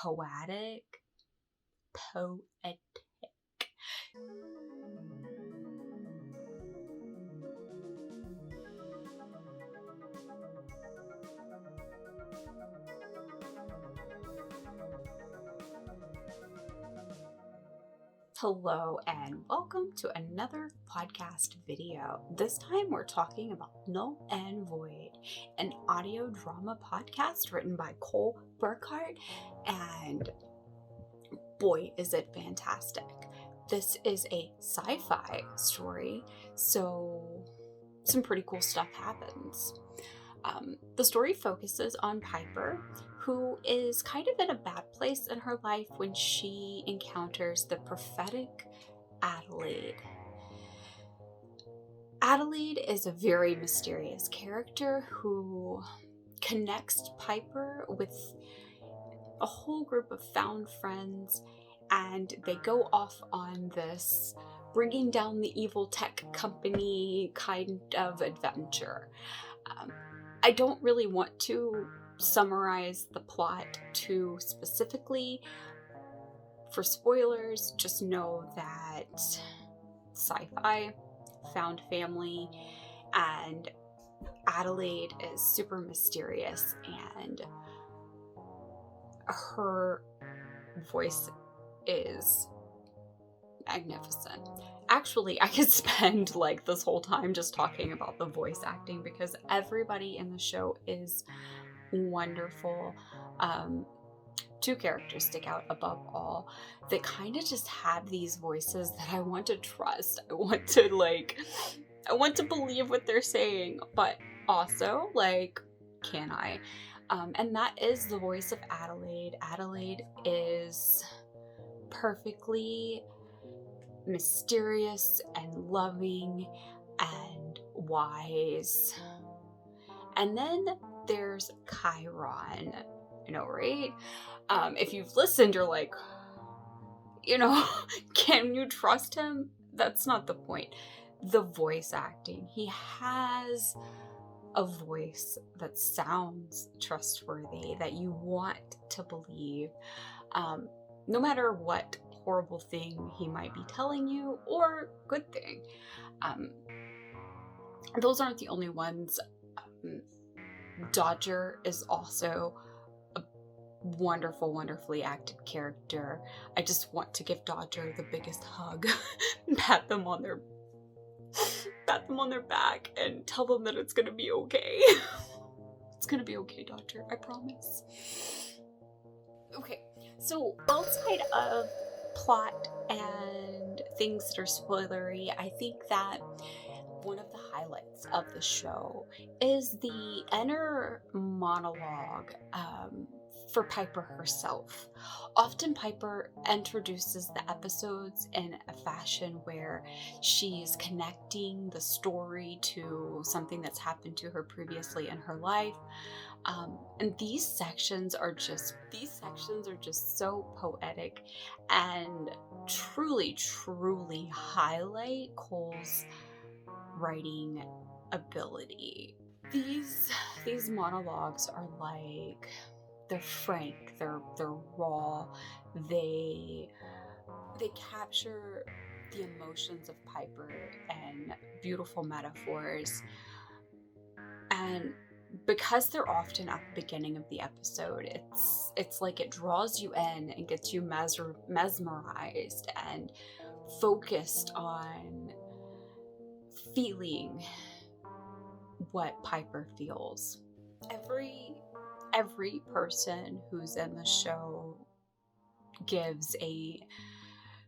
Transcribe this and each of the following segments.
poetic. Hello and welcome to another podcast video. This time we're talking about Null and Void, an audio drama podcast written by Cole Burkhart, and boy is it fantastic. This is a sci-fi story, so some pretty cool stuff happens. The story focuses on Piper, who is kind of in a bad place in her life when she encounters the prophetic Adelaide. Adelaide is a very mysterious character who connects Piper with a whole group of found friends, and they go off on this bringing down the evil tech company kind of adventure. I don't really want to summarize the plot too specifically. For spoilers, just know that sci-fi, found family, and Adelaide is super mysterious, and her voice is magnificent. Actually, I could spend like this whole time just talking about the voice acting because everybody in the show is wonderful. Two characters stick out above all that kind of just have these voices that I want to trust. I want to believe what they're saying, but also can I? And that is the voice of Adelaide. Adelaide is perfectly mysterious and loving and wise. And then there's Chiron. I know, right? If you've listened, you're like, can you trust him? That's not the point. The voice acting. He has a voice that sounds trustworthy, that you want to believe, no matter what horrible thing he might be telling you or good thing. Those aren't the only ones. Dodger is also a wonderfully acted character. I just want to give Dodger the biggest hug, pat them on their back and tell them that it's gonna be okay. It's gonna be okay, Dodger, I promise. Okay, so outside of plot and things that are spoilery, I think that one of the highlights of the show is the inner monologue for Piper herself. Often Piper introduces the episodes in a fashion where she's connecting the story to something that's happened to her previously in her life. And these sections are just so poetic and truly highlight Cole's writing ability. These monologues are like, they're frank, they're raw, they capture the emotions of Piper and beautiful metaphors. And because they're often at the beginning of the episode, it's like it draws you in and gets you mesmerized and focused on feeling what Piper feels. Every person who's in the show gives a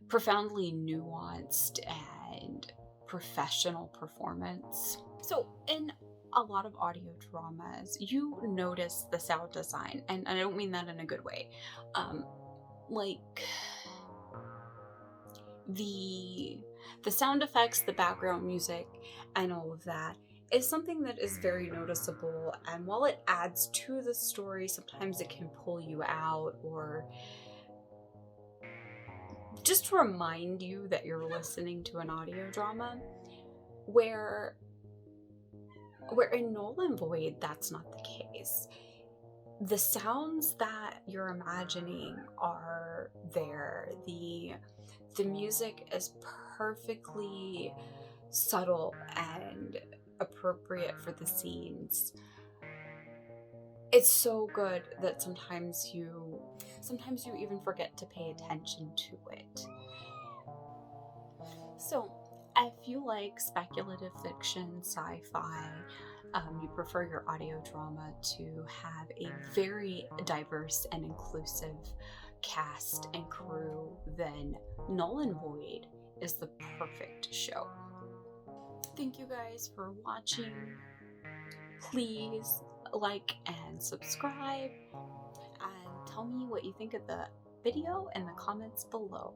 profoundly nuanced and professional performance. So in a lot of audio dramas, you notice the sound design, and I don't mean that in a good way. The sound effects, the background music, and all of that is something that is very noticeable, and while it adds to the story, sometimes it can pull you out or just remind you that you're listening to an audio drama, where in Null and Void, that's not the case. the sounds that you're imagining are there. The music is perfectly subtle and appropriate for the scenes. It's so good that sometimes you even forget to pay attention to it. So, if you like speculative fiction, sci-fi, you prefer your audio drama to have a very diverse and inclusive cast and crew, then Null and Void is the perfect show. Thank you guys for watching. Please like and subscribe, and tell me what you think of the video in the comments below.